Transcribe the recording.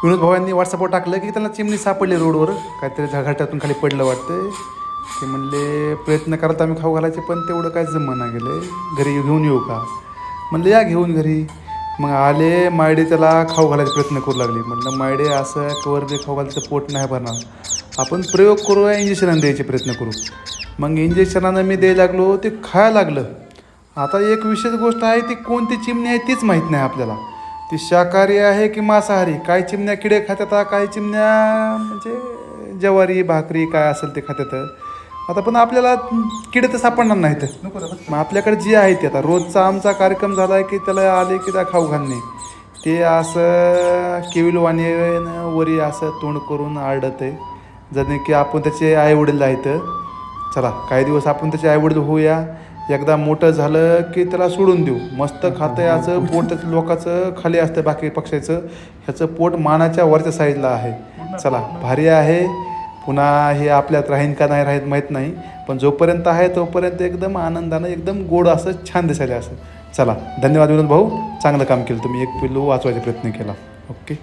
विनोद भाऊ यांनी व्हॉट्सअपवर टाकलं की त्यांना चिमणी सापडली रोडवर, काहीतरी झघाट्यातून खाली पडलं वाटतं. ते म्हणले प्रयत्न करत आम्ही खाऊ घालायचे, पण तेवढं काय जमना गेलं. घरी घेऊन येऊ का? म्हणलं या घेऊन घरी. मग आले मायडे त्याला खाऊ घालायचा प्रयत्न करू लागले. म्हटलं मायडे असं कवर बी खाऊ घालायचं पोट नाही भरणार, आपण प्रयोग करूया, इंजेक्शनानं द्यायचे प्रयत्न करू. मग इंजेक्शनानं मी द्यायला लागलो, ते खायला लागलं. आता एक विशेष गोष्ट आहे, ती कोणती चिमणी आहे तीच माहीत नाही आपल्याला. ती शाकाहारी आहे की मांसाहारी. काही चिमण्या किडे खात्यात, काही चिमण्या म्हणजे ज्वारी भाकरी काय असेल ते खात्यात. आता पण आपल्याला किडे तर सापडणार नाहीत. मग आपल्याकडे जे आहे ते आता रोजचा आमचा कार्यक्रम झाला आहे की त्याला आले की त्या खाऊ घालणे. ते असं केविलवाणी वरी असं तोंड करून आरडत आहे, जणे की आपण त्याचे आईवडील आहेत. चला काही दिवस आपण त्याचे आईवडील होऊया. एकदा मोठं झालं की त्याला सोडून देऊ. मस्त खातं आहे. असं पोट लोकाचं खाली असतं बाकी पक्षाचं, ह्याचं पोट मानाच्या वरच्या साईडला आहे. चला भारी आहे. पुन्हा हे आपल्यात राहीन का नाही राहीत माहीत नाही, पण जोपर्यंत आहे तोपर्यंत एकदम आनंदानं एकदम गोड असं छान दिसायला असं. चला धन्यवाद विनोद भाऊ, चांगलं काम केलं तुम्ही. एक पिल्लू वाचवायचा प्रयत्न केला. ओके.